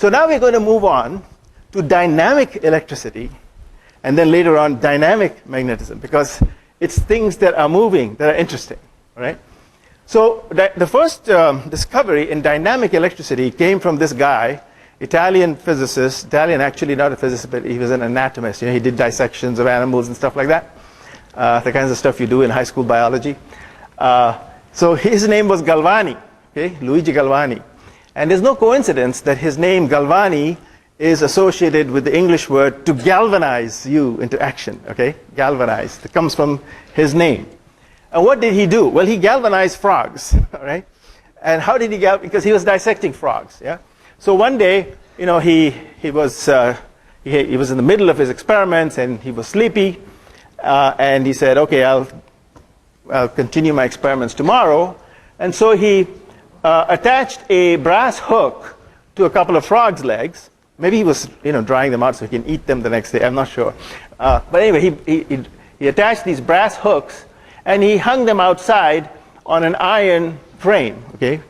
So now we're going to move on to dynamic electricity, and then later on dynamic magnetism, because it's things that are moving that are interesting, right? So the first discovery in dynamic electricity came from this guy, Italian physicist, Italian actually not a physicist, but he was an anatomist. You know, he did dissections of animals and stuff like that, the kinds of stuff you do in high school biology. So his name was Galvani, okay, Luigi Galvani. And there's no coincidence that his name, Galvani, is associated with the English word to galvanize you into action, okay? Galvanize. That comes from his name. And what did he do? Well, he galvanized frogs, all right? And how did he galvanize? Because he was dissecting frogs, yeah? So one day, you know, he was in the middle of his experiments and he was sleepy. And he said, okay, I'll continue my experiments tomorrow. And so he attached a brass hook to a couple of frogs' legs. Maybe he was, you know, drying them out so he can eat them the next day. I'm not sure. But anyway, he attached these brass hooks and he hung them outside on an iron frame, okay?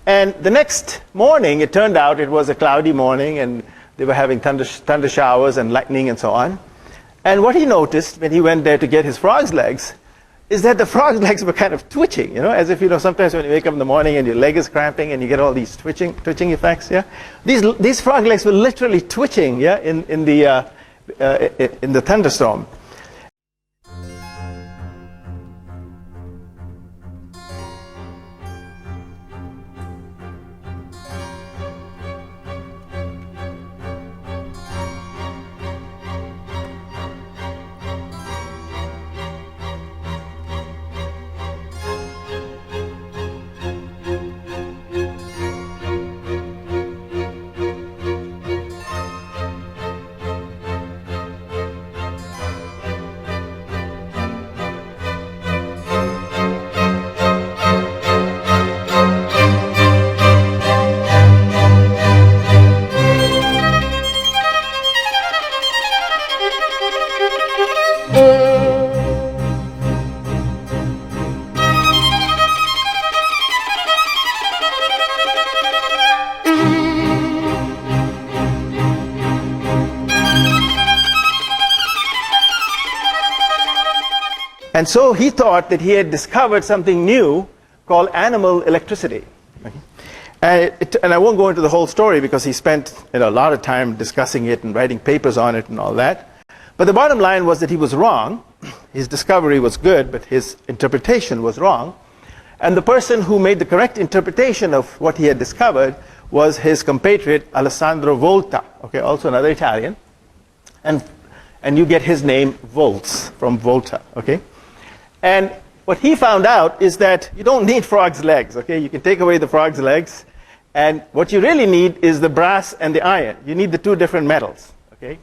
And the next morning, it turned out it was a cloudy morning and they were having thunder showers and lightning and so on. And what he noticed when he went there to get his frog's legs is that the frog's legs were kind of twitching, you know, as if, you know, sometimes when you wake up in the morning and your leg is cramping and you get all these twitching effects, yeah? These frog legs were literally twitching, yeah, in the thunderstorm. And so he thought that he had discovered something new called animal electricity. And I won't go into the whole story because he spent, you know, a lot of time discussing it and writing papers on it and all that. But the bottom line was that he was wrong. His discovery was good, but his interpretation was wrong. And the person who made the correct interpretation of what he had discovered was his compatriot Alessandro Volta, okay, also another Italian. And you get his name Volts from Volta, okay? And what he found out is that you don't need frogs' legs, okay? You can take away the frogs' legs, and what you really need is the brass and the iron. You need the two different metals, okay?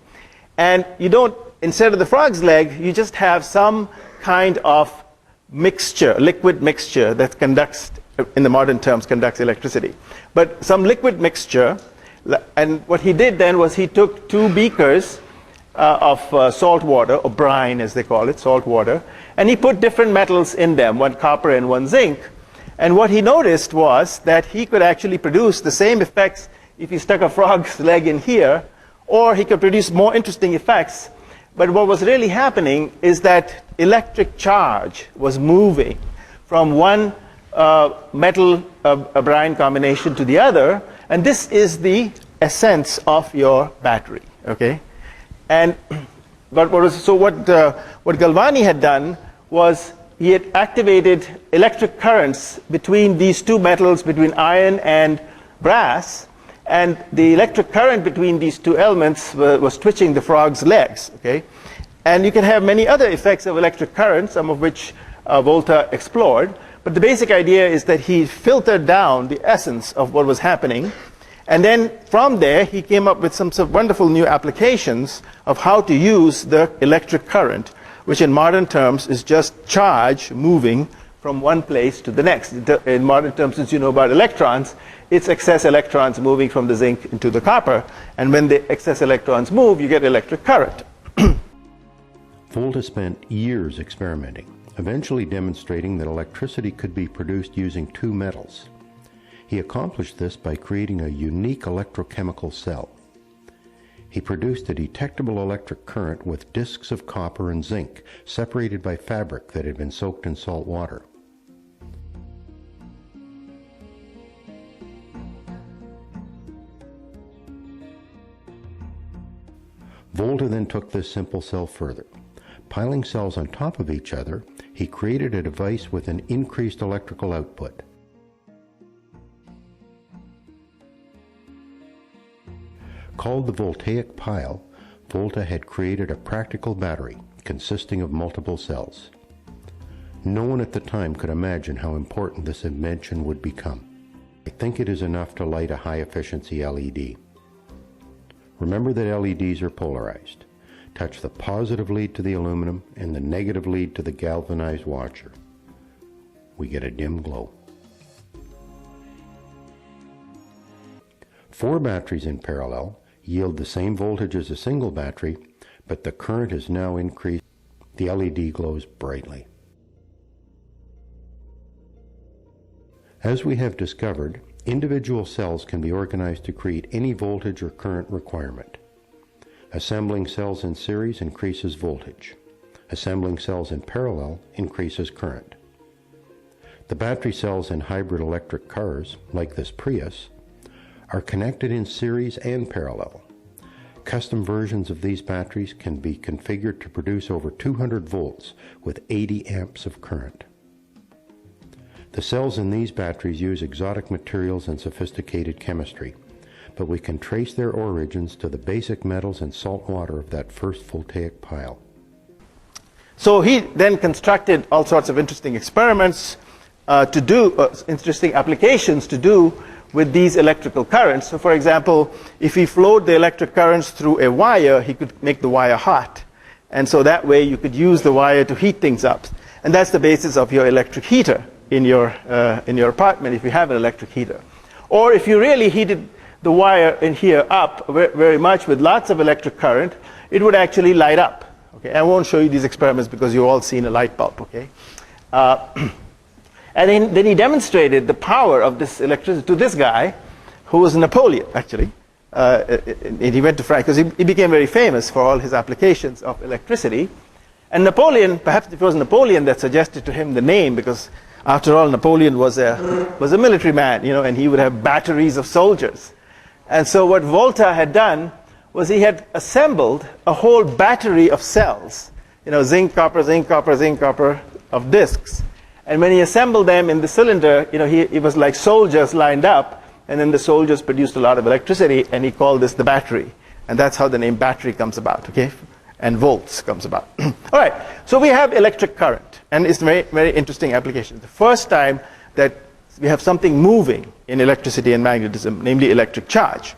And you don't, instead of the frog's leg, you just have some kind of mixture, liquid mixture that conducts, in the modern terms, conducts electricity. But some liquid mixture, and what he did then was he took two beakers of salt water, or brine as they call it, salt water, and he put different metals in them, one copper and one zinc. And what he noticed was that he could actually produce the same effects if he stuck a frog's leg in here, or he could produce more interesting effects. But what was really happening is that electric charge was moving from one metal brine combination to the other, and this is the essence of your battery, okay? And what Galvani had done was he had activated electric currents between these two metals, between iron and brass, and the electric current between these two elements was twitching the frog's legs, okay? And you can have many other effects of electric current, some of which Volta explored, but the basic idea is that he filtered down the essence of what was happening, and then from there he came up with some sort of wonderful new applications of how to use the electric current, which in modern terms is just charge moving from one place to the next. In modern terms, since you know about electrons, it's excess electrons moving from the zinc into the copper, and when the excess electrons move, you get electric current. Volta spent years experimenting, eventually demonstrating that electricity could be produced using two metals. He accomplished this by creating a unique electrochemical cell. He produced a detectable electric current with discs of copper and zinc separated by fabric that had been soaked in salt water. Volta then took this simple cell further. Piling cells on top of each other, he created a device with an increased electrical output. Called the voltaic pile, Volta had created a practical battery consisting of multiple cells. No one at the time could imagine how important this invention would become. I think it is enough to light a high-efficiency LED. Remember that LEDs are polarized. Touch the positive lead to the aluminum and the negative lead to the galvanized washer. We get a dim glow. 4 batteries in parallel yield the same voltage as a single battery, but the current is now increased. The LED glows brightly. As we have discovered, individual cells can be organized to create any voltage or current requirement. Assembling cells in series increases voltage. Assembling cells in parallel increases current. The battery cells in hybrid electric cars, like this Prius, are connected in series and parallel. Custom versions of these batteries can be configured to produce over 200 volts with 80 amps of current. The cells in these batteries use exotic materials and sophisticated chemistry, but we can trace their origins to the basic metals and salt water of that first voltaic pile. So he then constructed all sorts of interesting experiments to do, interesting applications to do with these electrical currents. So for example, if he flowed the electric currents through a wire, he could make the wire hot. And so that way you could use the wire to heat things up. And that's the basis of your electric heater in your apartment, if you have an electric heater. Or if you really heated the wire in here up very much with lots of electric current, it would actually light up. Okay? I won't show you these experiments because you've all seen a light bulb. Okay? And then he demonstrated the power of this electricity to this guy, who was Napoleon, actually. And he went to France, because he became very famous for all his applications of electricity. And Napoleon, perhaps it was Napoleon that suggested to him the name, because after all, Napoleon was a military man, you know, and he would have batteries of soldiers. And so what Volta had done was he had assembled a whole battery of cells, you know, zinc, copper, zinc, copper, zinc, copper, of discs. And when he assembled them in the cylinder, you know, it was like soldiers lined up, and then the soldiers produced a lot of electricity, and he called this the battery. And that's how the name battery comes about, okay? And volts comes about. All right, so we have electric current, and it's a very, very interesting application. The first time that we have something moving in electricity and magnetism, namely electric charge.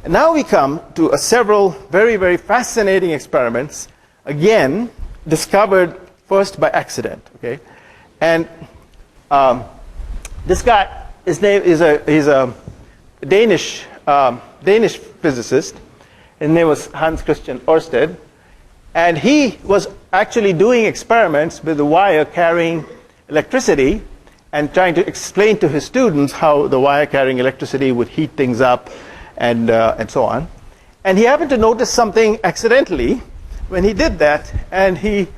And now we come to several very, very fascinating experiments, again, discovered first by accident, okay? And this guy, his name is he's a Danish physicist. His name was Hans Christian Ørsted. And he was actually doing experiments with the wire carrying electricity and trying to explain to his students how the wire carrying electricity would heat things up and so on. And he happened to notice something accidentally when he did that, and he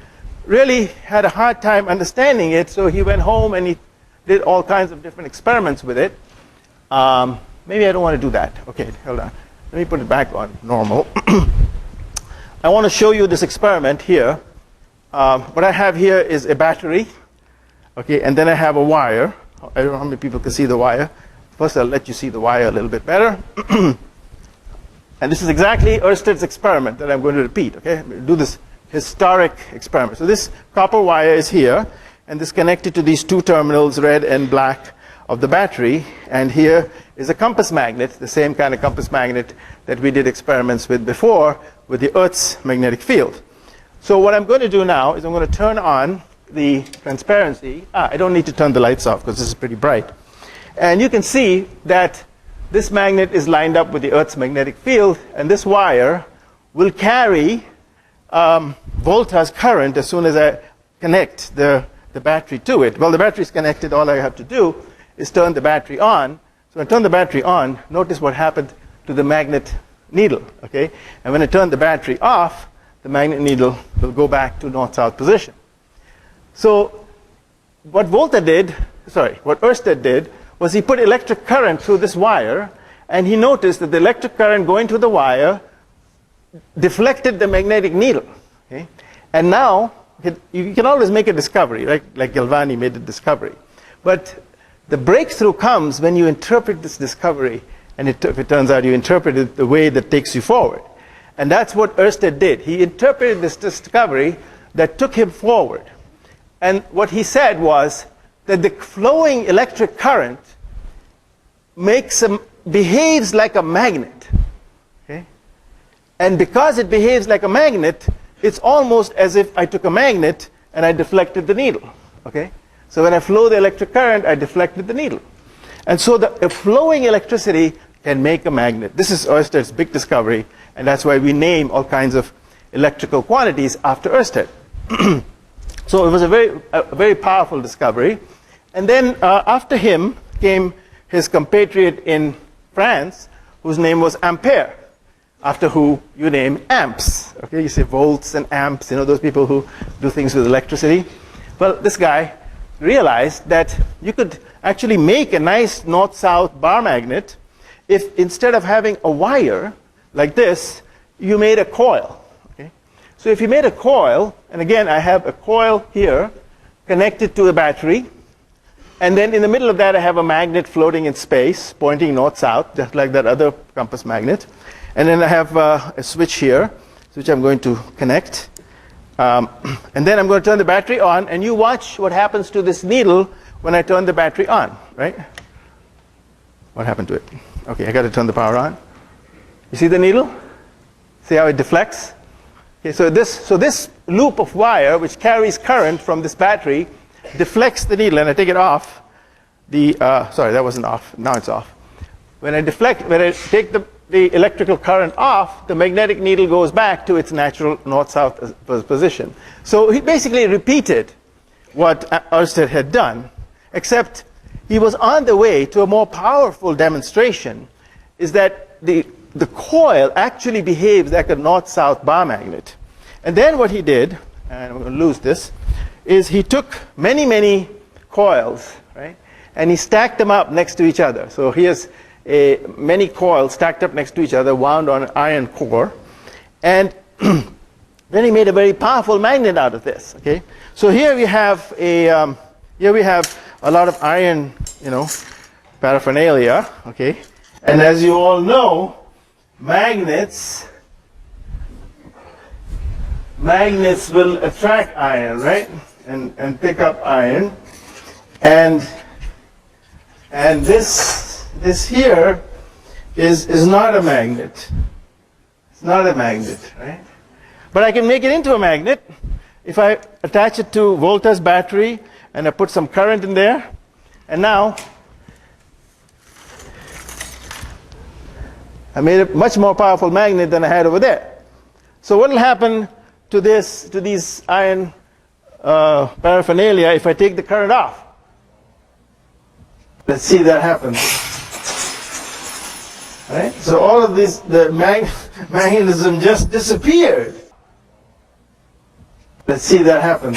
really had a hard time understanding it, so he went home and he did all kinds of different experiments with it. Maybe I don't want to do that. Okay, hold on. Let me put it back on normal. I want to show you this experiment here. What I have here is a battery, okay, and then I have a wire. I don't know how many people can see the wire. First, I'll let you see the wire a little bit better. And this is exactly Ørsted's experiment that I'm going to repeat, okay? We'll do this historic experiment. So this copper wire is here, and this connected to these two terminals, red and black, of the battery. And here is a compass magnet, the same kind of compass magnet that we did experiments with before with the Earth's magnetic field. So what I'm going to do now is I'm going to turn on the transparency. I don't need to turn the lights off because this is pretty bright. And you can see that this magnet is lined up with the Earth's magnetic field, and this wire will carry Volta's current as soon as I connect the battery to it. Well, the battery is connected. All I have to do is turn the battery on So when I turn the battery on, notice what happened to the magnet needle, okay? And when I turn the battery off, the magnet needle will go back to north-south position. So what Ørsted did was he put electric current through this wire, and he noticed that the electric current going through the wire deflected the magnetic needle, okay? And now, you can always make a discovery, right? Like Galvani made a discovery. But the breakthrough comes when you interpret this discovery, and if it turns out you interpret it the way that takes you forward. And that's what Ørsted did. He interpreted this discovery that took him forward. And what he said was that the flowing electric current behaves like a magnet. Okay? And because it behaves like a magnet, it's almost as if I took a magnet and I deflected the needle. Okay? So when I flow the electric current, I deflected the needle. And so the flowing electricity can make a magnet. This is Ørsted's big discovery, and that's why we name all kinds of electrical quantities after Ørsted. So it was a very powerful discovery. And then after him came his compatriot in France, whose name was Ampere, after who you name amps. Okay, you say volts and amps, you know, those people who do things with electricity. Well, this guy realized that you could actually make a nice north-south bar magnet if instead of having a wire like this, you made a coil. Okay? So if you made a coil, and again I have a coil here connected to a battery, and then in the middle of that I have a magnet floating in space pointing north-south, just like that other compass magnet. And then I have a switch here, which I'm going to connect. And then I'm going to turn the battery on, and you watch what happens to this needle when I turn the battery on, right? What happened to it? Okay, I got to turn the power on. You see the needle? See how it deflects? Okay, so this loop of wire, which carries current from this battery, deflects the needle, and I take it off. Sorry, that wasn't off. Now it's off. When I take the electrical current off, the magnetic needle goes back to its natural north-south position. So he basically repeated what Ørsted had done, except he was on the way to a more powerful demonstration, is that the coil actually behaves like a north-south bar magnet. And then what he did, and I'm going to lose this, is he took many, many coils, right, and he stacked them up next to each other. So here's many coils stacked up next to each other, wound on an iron core, and then he made a very powerful magnet out of this. Okay, so here we have a lot of iron, paraphernalia. Okay, and as you all know, magnets will attract iron, right, and pick up iron, and this here is not a magnet. It's not a magnet, right? But I can make it into a magnet if I attach it to Volta's battery and I put some current in there. And now I made a much more powerful magnet than I had over there. So what will happen to these iron paraphernalia if I take the current off? Let's see that happen. Right? So all of this, the magnetism just disappeared. Let's see that happen.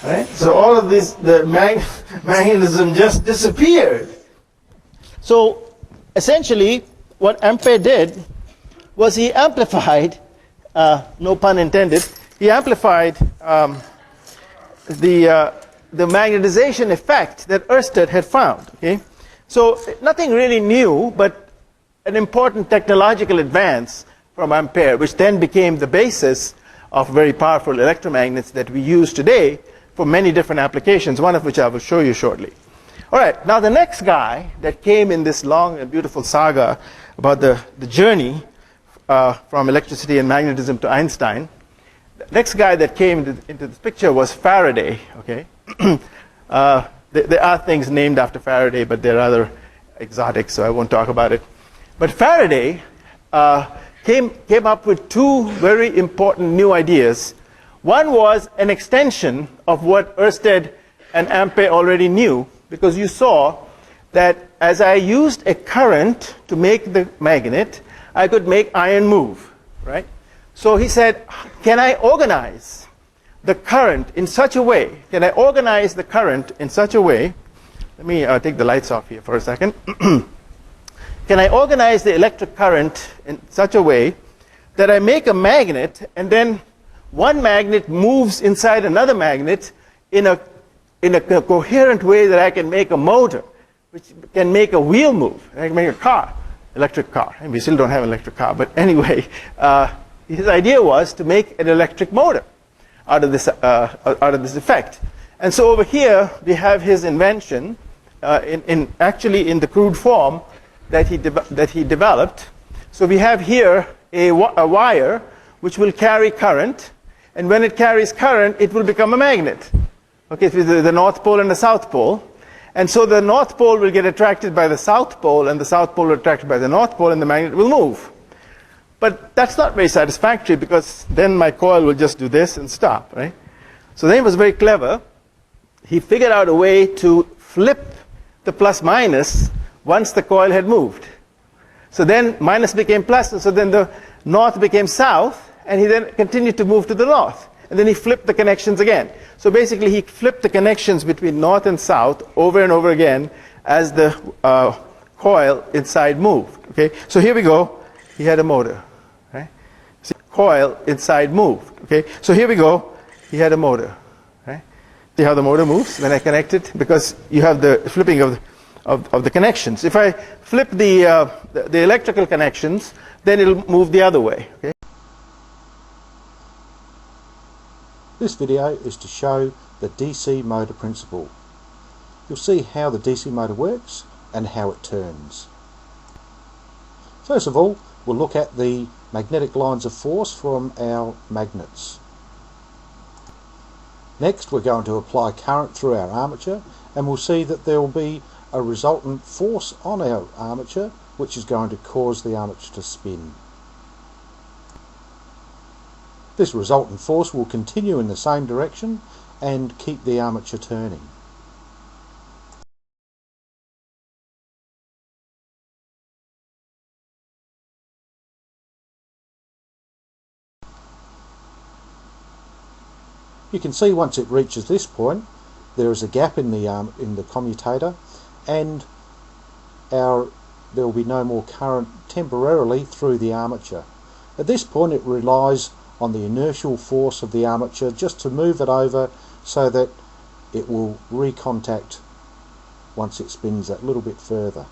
Right? So all of this, the magnetism just disappeared. So essentially, what Ampere did was he amplified, no pun intended, he amplified the magnetization effect that Ørsted had found. Okay? So nothing really new, but an important technological advance from Ampere, which then became the basis of very powerful electromagnets that we use today for many different applications, one of which I will show you shortly. All right, now the next guy that came in this long and beautiful saga about the journey from electricity and magnetism to Einstein, the next guy that came into this picture was Faraday. Okay, there are things named after Faraday, but they're rather exotic, so I won't talk about it. But Faraday came up with two very important new ideas. One was an extension of what Ørsted and Ampere already knew, because you saw that as I used a current to make the magnet, I could make iron move, right? So he said, can I organize the current in such a way? Can I organize the current in such a way? Let me take the lights off here for a second. Can I organize the electric current in such a way that I make a magnet, and then one magnet moves inside another magnet in a coherent way that I can make a motor, which can make a wheel move. I can make a car, electric car. And we still don't have an electric car, but anyway, his idea was to make an electric motor out of this effect. And so over here we have his invention, actually in the crude form that he developed. So we have here a wire which will carry current, and when it carries current, it will become a magnet. Okay, so the North Pole and the South Pole. And so the North Pole will get attracted by the South Pole, and the South Pole will be attracted by the North Pole, and the magnet will move. But that's not very satisfactory, because then my coil will just do this and stop, right? So then he was very clever. He figured out a way to flip the plus minus once the coil had moved. So then minus became plus, and so then the north became south, and he then continued to move to the north. And then he flipped the connections again. So basically he flipped the connections between north and south over and over again as the coil inside moved. Okay? So here we go. He had a motor. Right? See, coil inside moved. Okay? So here we go. He had a motor. Right? See how the motor moves when I connect it? Because you have the flipping of the connections. If I flip the electrical connections, then it'll move the other way. Okay? This video is to show the DC motor principle. You'll see how the DC motor works and how it turns. First of all, we'll look at the magnetic lines of force from our magnets. Next, we're going to apply current through our armature, and we'll see that there will be a resultant force on our armature which is going to cause the armature to spin. This resultant force will continue in the same direction and keep the armature turning. You can see once it reaches this point, there is a gap in the commutator, and there will be no more current temporarily through the armature. At this point, it relies on the inertial force of the armature just to move it over so that it will recontact once it spins that little bit further.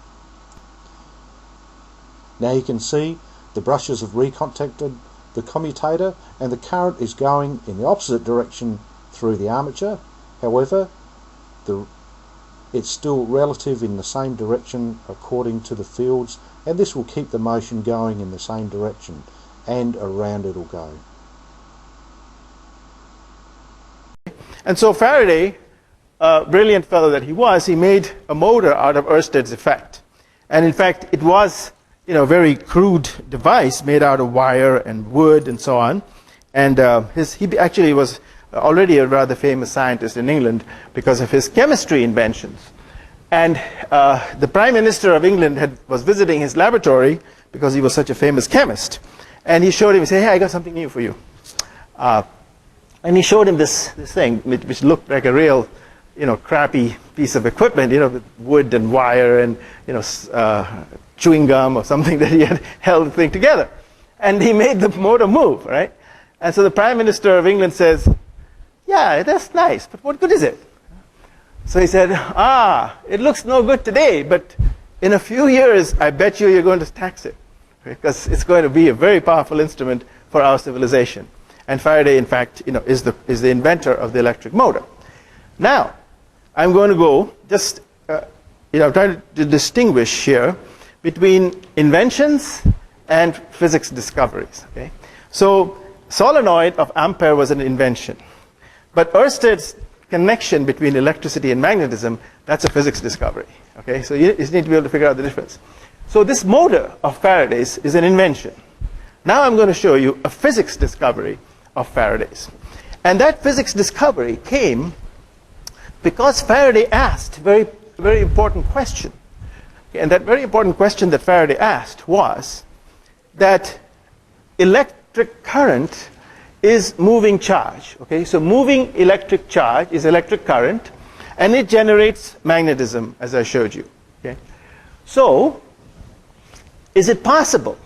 Now you can see the brushes have recontacted the commutator, and the current is going in the opposite direction through the armature. However, it's still relative in the same direction according to the fields, and this will keep the motion going in the same direction, and around it'll go. And so Faraday, brilliant fellow that he was, he made a motor out of Ørsted's effect. And in fact, it was a very crude device made out of wire and wood and so on. And he actually was already a rather famous scientist in England because of his chemistry inventions. And the Prime Minister of England was visiting his laboratory because he was such a famous chemist. And he showed him, he said, "Hey, I got something new for you." And he showed him this thing, which looked like a real, crappy piece of equipment, with wood and wire and, chewing gum or something that he had held the thing together. And he made the motor move, right? And so the Prime Minister of England says, "Yeah, that's nice, but what good is it?" So he said, "It looks no good today, but in a few years, I bet you're going to tax it, because it's going to be a very powerful instrument for our civilization." And Faraday, in fact, is the inventor of the electric motor. Now, I'm going to go just, I'm trying to distinguish here between inventions and physics discoveries. Okay? So, solenoid of Ampere was an invention, but Ørsted's connection between electricity and magnetism, that's a physics discovery. Okay? So you need to be able to figure out the difference. So this motor of Faraday's is an invention. Now I'm going to show you a physics discovery of Faraday's. And that physics discovery came because Faraday asked a very, very important question. And that very important question that Faraday asked was that electric current is moving charge. Okay, so moving electric charge is electric current, and it generates magnetism, as I showed you. Okay, so is it possible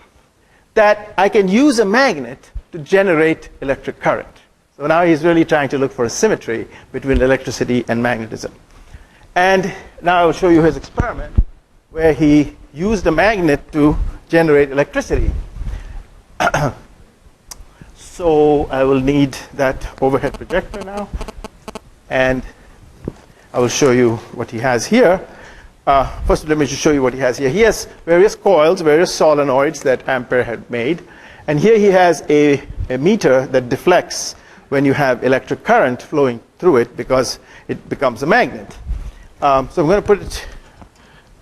that I can use a magnet to generate electric current? So now he's really trying to look for a symmetry between electricity and magnetism. And now I will show you his experiment where he used a magnet to generate electricity. So I will need that overhead projector now, and I will show you what he has here. First, let me just show you what he has here. He has various coils, various solenoids that Ampere had made, and here he has a meter that deflects when you have electric current flowing through it because it becomes a magnet. So I'm going to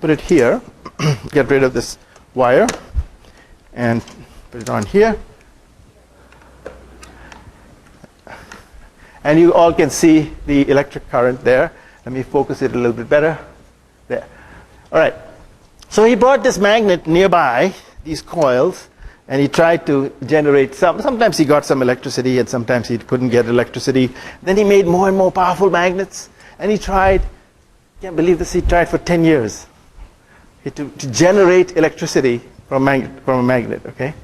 put it here, get rid of this wire, and put it on here. And you all can see the electric current there. Let me focus it a little bit better. There. All right. So he brought this magnet nearby, these coils, and he tried to generate some. Sometimes he got some electricity, and sometimes he couldn't get electricity. Then he made more and more powerful magnets, and he tried, can't believe this, he tried for 10 years to generate electricity from a magnet, okay?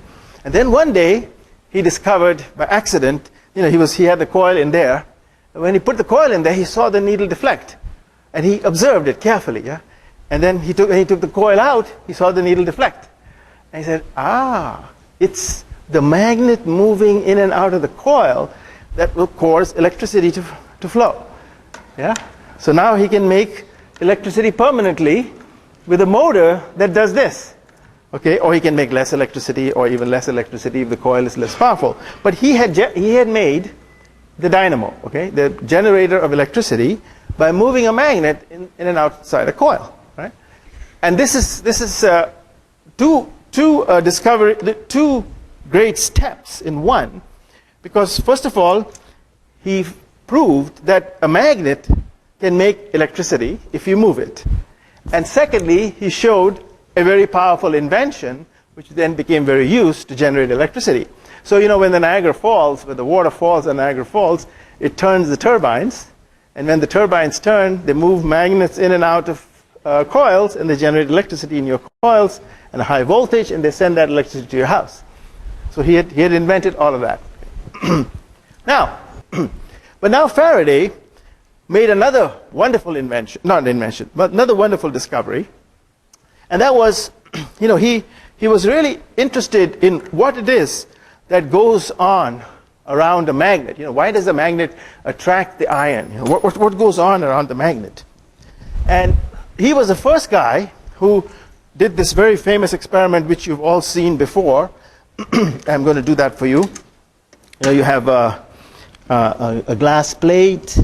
And then one day, he discovered by accident, he had the coil in there. And when he put the coil in there, he saw the needle deflect. And he observed it carefully, yeah? And then when he took the coil out, he saw the needle deflect. And he said, it's the magnet moving in and out of the coil that will cause electricity to flow. Yeah? So now he can make electricity permanently with a motor that does this. Okay? Or he can make less electricity or even less electricity if the coil is less powerful. But he had made the dynamo, okay, the generator of electricity, by moving a magnet in and outside a coil. Right? And this is two great steps in one, because first of all, he proved that a magnet can make electricity if you move it. And secondly, he showed a very powerful invention, which then became very used to generate electricity. So, when the Niagara Falls, when the water falls on Niagara Falls, it turns the turbines. And when the turbines turn, they move magnets in and out of coils, and they generate electricity in your coils and a high voltage, and they send that electricity to your house. So he had invented all of that. But now Faraday made another wonderful another wonderful discovery. And that was, he was really interested in what it is that goes on around a magnet. Why does a magnet attract the iron? What goes on around the magnet? And he was the first guy who did this very famous experiment, which you've all seen before. I'm going to do that for you. You have a glass plate,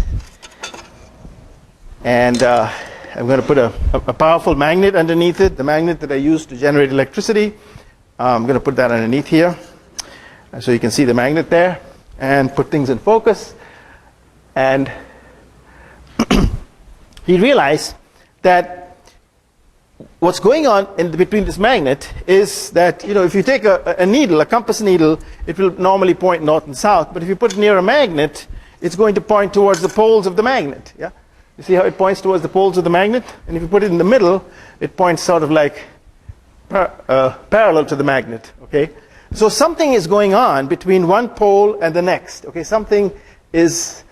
and I'm going to put a powerful magnet underneath it, the magnet that I use to generate electricity. I'm going to put that underneath here, so you can see the magnet there, and put things in focus. And he realized that what's going on between this magnet is that, if you take a needle, a compass needle, it will normally point north and south. But if you put it near a magnet, it's going to point towards the poles of the magnet. Yeah? You see how it points towards the poles of the magnet? And if you put it in the middle, it points sort of like parallel to the magnet. Okay? So something is going on between one pole and the next. Okay? Something is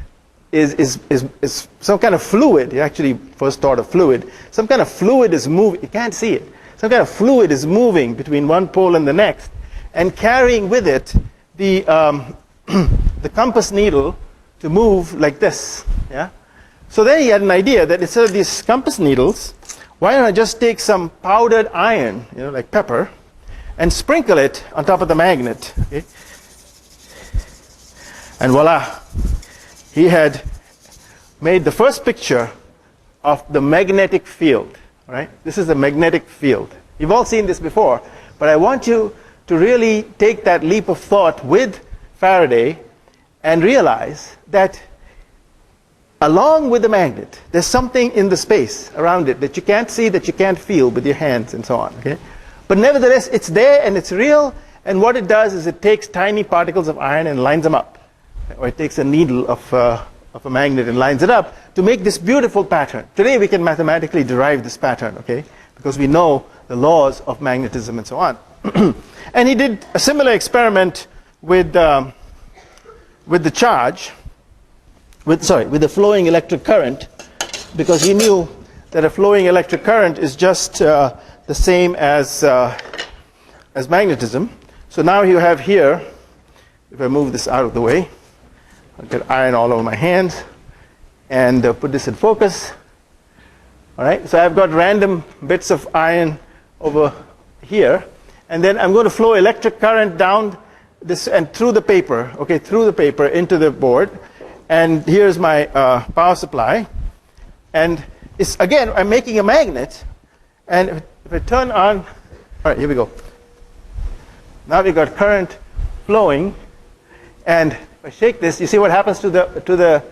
some kind of fluid. He actually first thought of fluid. Some kind of fluid is moving. You can't see it. Some kind of fluid is moving between one pole and the next, and carrying with it the the compass needle to move like this. Yeah. So then he had an idea that instead of these compass needles, why don't I just take some powdered iron, like pepper, and sprinkle it on top of the magnet. Okay? And voila. He had made the first picture of the magnetic field. Right? This is a magnetic field. You've all seen this before, but I want you to really take that leap of thought with Faraday and realize that along with the magnet, there's something in the space around it that you can't see, that you can't feel with your hands and so on. Okay? But nevertheless, it's there and it's real, and what it does is it takes tiny particles of iron and lines them up. Or it takes a needle of a magnet and lines it up to make this beautiful pattern. Today we can mathematically derive this pattern, okay? Because we know the laws of magnetism and so on. And he did a similar experiment with the charge, with the flowing electric current, because he knew that a flowing electric current is just the same as magnetism. So now you have here, if I move this out of the way, I'll get iron all over my hands, and put this in focus. All right, so I've got random bits of iron over here, and then I'm going to flow electric current down this and through the paper, okay, through the paper into the board. And here's my power supply. And it's, again, I'm making a magnet, and if I turn on, all right, here we go. Now we've got current flowing, and if I shake this, you see what happens to the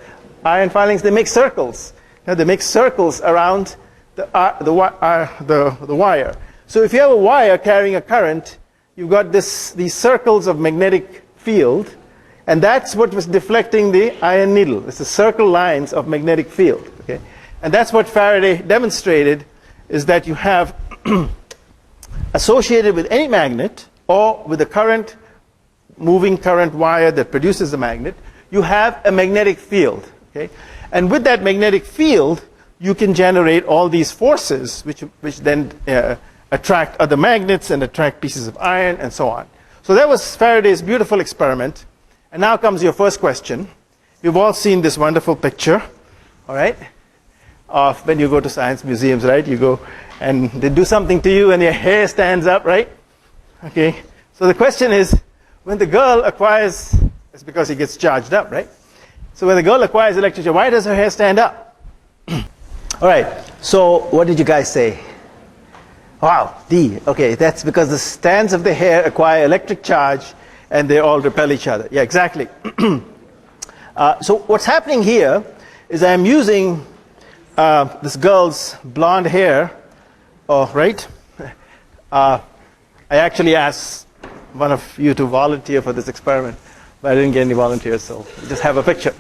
iron filings? They make circles. They make circles around the wire. So if you have a wire carrying a current, you've got these circles of magnetic field, and that's what was deflecting the iron needle. It's the circle lines of magnetic field. Okay? And that's what Faraday demonstrated, is that you have associated with any magnet or with a current, moving current wire that produces a magnet, you have a magnetic field. Okay? And with that magnetic field, you can generate all these forces which then attract other magnets and attract pieces of iron and so on. So that was Faraday's beautiful experiment. And now comes your first question. You've all seen this wonderful picture, all right, of when you go to science museums, right? You go and they do something to you and your hair stands up, right? Okay. So the question is, when the girl acquires, it's because he gets charged up, right? So when the girl acquires electricity, why does her hair stand up? All right. So what did you guys say? Wow, D. Okay, that's because the strands of the hair acquire electric charge and they all repel each other. Yeah, exactly. So what's happening here is I'm using this girl's blonde hair, right? I actually asked one of you to volunteer for this experiment, but I didn't get any volunteers, so we just have a picture.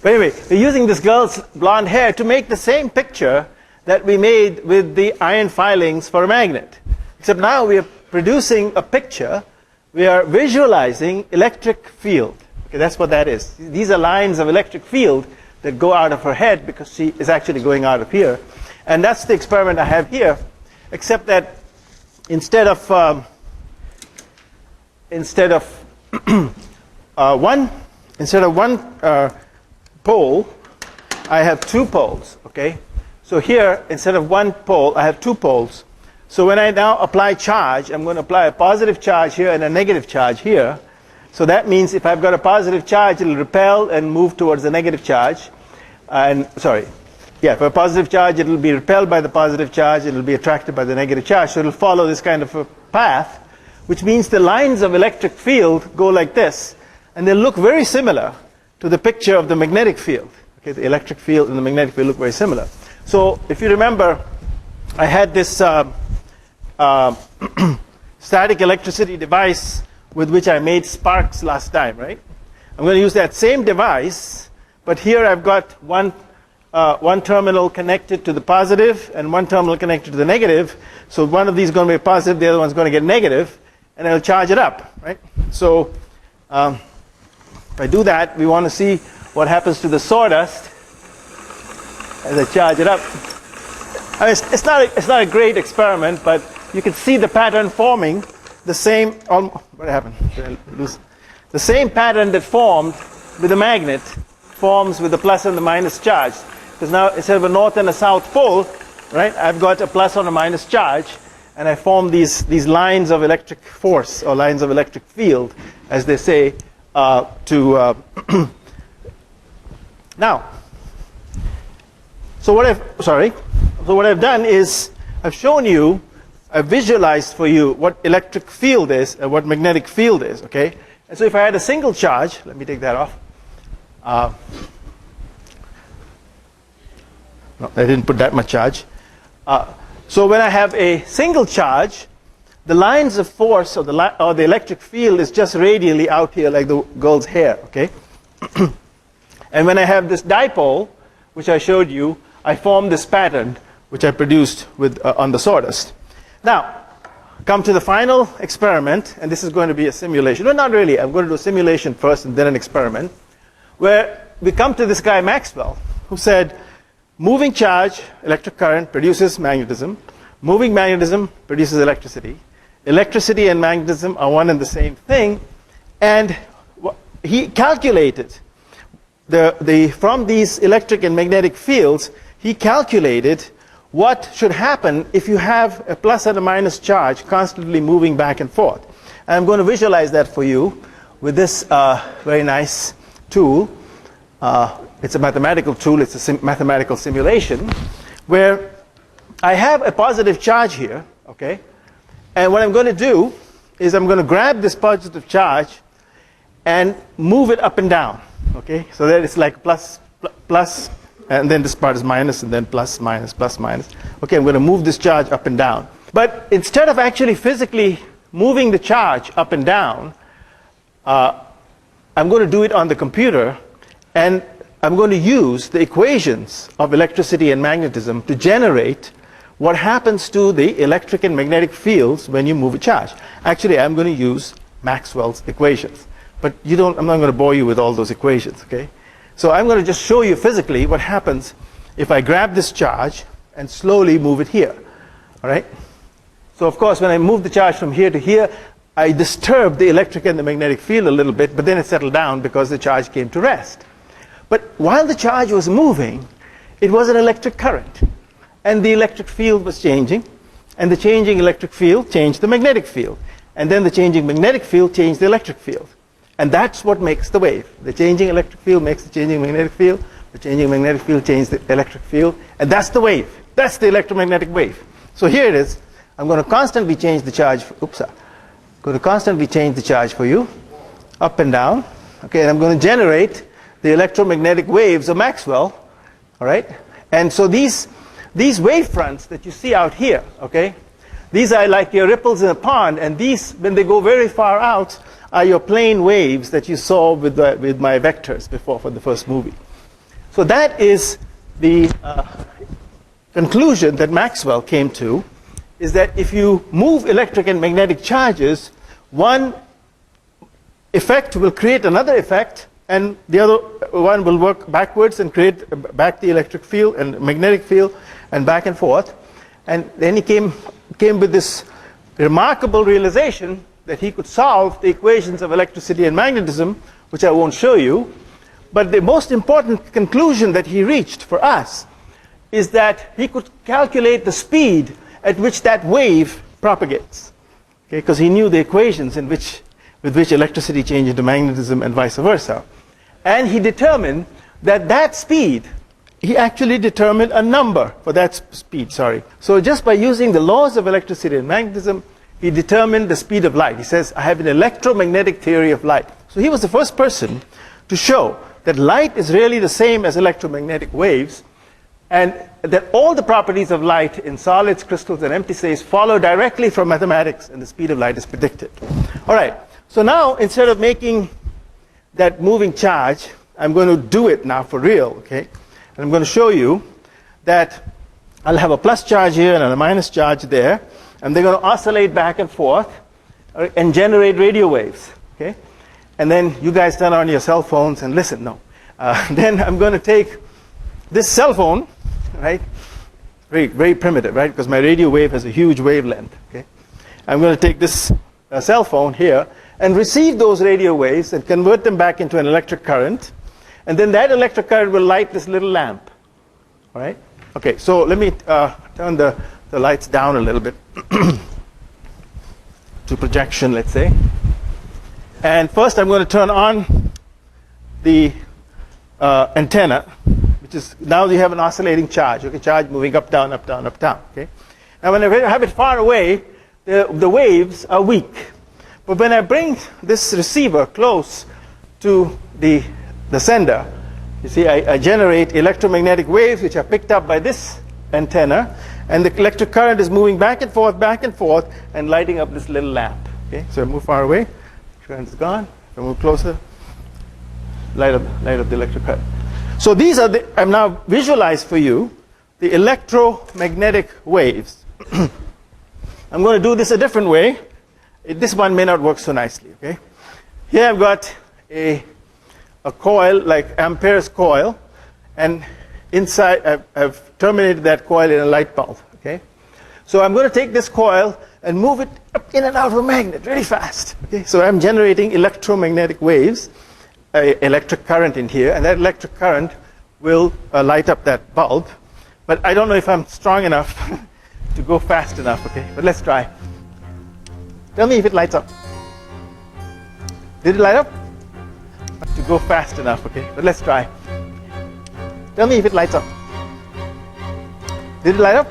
But anyway, we're using this girl's blonde hair to make the same picture that we made with the iron filings for a magnet. Except now we are producing a picture. We are visualizing electric field. Okay, that's what that is. These are lines of electric field that go out of her head because she is actually going out of here. And that's the experiment I have here, except that instead of one pole, I have two poles. Okay, so here instead of one pole, I have two poles. So when I now apply charge, I'm going to apply a positive charge here and a negative charge here. So that means if I've got a positive charge, it'll repel and move towards the negative charge. And for a positive charge, it'll be repelled by the positive charge, it'll be attracted by the negative charge. So it'll follow this kind of a path, which means the lines of electric field go like this, and they'll look very similar to the picture of the magnetic field. Okay, the electric field and the magnetic field look very similar. So if you remember, I had this static electricity device with which I made sparks last time, right? I'm going to use that same device, but here I've got one terminal connected to the positive and one terminal connected to the negative. So one of these is going to be positive, the other one's going to get negative, and I'll charge it up, right? So if I do that, we want to see what happens to the sawdust as I charge it up. I mean, it's not a great experiment, but you can see the pattern forming. The same, what happened? The same pattern that formed with a magnet forms with the plus and the minus charge. Because now instead of a north and a south pole, right, I've got a plus and a minus charge, and I form these lines of electric force or lines of electric field, as they say, now. So what I've done is I've shown you, I've visualized for you what electric field is and what magnetic field is, okay? And so if I had a single charge, let me take that off. No, I didn't put that much charge. So when I have a single charge, the lines of force or the electric field is just radially out here like the girl's hair, okay? And when I have this dipole, which I showed you, I form this pattern, which I produced with, on the sawdust. Now, come to the final experiment, and this is going to be a simulation. No, not really. I'm going to do a simulation first and then an experiment, where we come to this guy Maxwell, who said, moving charge, electric current, produces magnetism. Moving magnetism produces electricity. Electricity and magnetism are one and the same thing. And he calculated from these electric and magnetic fields, he calculated what should happen if you have a plus and a minus charge constantly moving back and forth. And I'm going to visualize that for you with this very nice tool. It's a mathematical tool. It's a mathematical simulation where I have a positive charge here, okay? And what I'm going to do is I'm going to grab this positive charge and move it up and down, okay? So that it's like plus, and then this part is minus, and then plus, minus, plus, minus. Okay, I'm going to move this charge up and down. But instead of actually physically moving the charge up and down, I'm going to do it on the computer, and I'm going to use the equations of electricity and magnetism to generate what happens to the electric and magnetic fields when you move a charge. Actually, I'm going to use Maxwell's equations. But I'm not going to bore you with all those equations, okay? So I'm going to just show you physically what happens if I grab this charge and slowly move it here, all right? So of course, when I move the charge from here to here, I disturb the electric and the magnetic field a little bit, but then it settled down because the charge came to rest. But while the charge was moving, it was an electric current. And the electric field was changing. And the changing electric field changed the magnetic field. And then the changing magnetic field changed the electric field. And that's what makes the wave. The changing electric field makes the changing magnetic field. The changing magnetic field changes the electric field. And that's the wave. That's the electromagnetic wave. So here it is. I'm going to constantly change the charge. Going to constantly change the charge for you, up and down. Okay, and I'm going to generate the electromagnetic waves of Maxwell. All right, and so these wave fronts that you see out here, okay, these are like your ripples in a pond, and these, when they go very far out, are your plane waves that you saw with my vectors before for the first movie. So that is the conclusion that Maxwell came to, is that if you move electric and magnetic charges, one effect will create another effect, and the other one will work backwards and create back the electric field and magnetic field and back and forth. And then he came with this remarkable realization that he could solve the equations of electricity and magnetism, which I won't show you. But the most important conclusion that he reached for us is that he could calculate the speed at which that wave propagates, okay? Because he knew the equations with which electricity changed into magnetism and vice versa. And he determined that speed, he actually determined a number for that speed, So just by using the laws of electricity and magnetism, he determined the speed of light. He says, I have an electromagnetic theory of light. So he was the first person to show that light is really the same as electromagnetic waves, and that all the properties of light in solids, crystals, and empty space follow directly from mathematics, and the speed of light is predicted. All right, so now instead of making that moving charge, I'm going to do it now for real, okay? And I'm going to show you that I'll have a plus charge here and a minus charge there, and they're going to oscillate back and forth and generate radio waves, okay? And then you guys turn on your cell phones and listen. Then I'm going to take this cell phone, right? Very, very primitive, right? Because my radio wave has a huge wavelength, okay? I'm going to take this cell phone here and receive those radio waves and convert them back into an electric current. And then that electric current will light this little lamp, all right? Okay, so let me turn the lights down a little bit to projection, let's say. And first I'm going to turn on the antenna, which is, now you have an oscillating charge, okay? Charge moving up, down, up, down, up, down, okay? Now when I have it far away, the waves are weak. But when I bring this receiver close to the sender, You see, I generate electromagnetic waves which are picked up by this antenna, and the electric current is moving back and forth, and lighting up this little lamp. Okay, so I move far away, current is gone. If I move closer, light up the electric current. So these are I've now visualized for you the electromagnetic waves. I'm going to do this a different way. This one may not work so nicely. Okay, here I've got a coil like Ampere's coil, and inside I've terminated that coil in a light bulb. Okay, so I'm going to take this coil and move it up in and out of a magnet really fast. Okay, so I'm generating electromagnetic waves, electric current in here, and that electric current will light up that bulb. But I don't know if I'm strong enough to go fast enough. Okay, but let's try. Tell me if it lights up. Did it light up? To go fast enough. Okay, but let's try. Tell me if it lights up. Did it light up?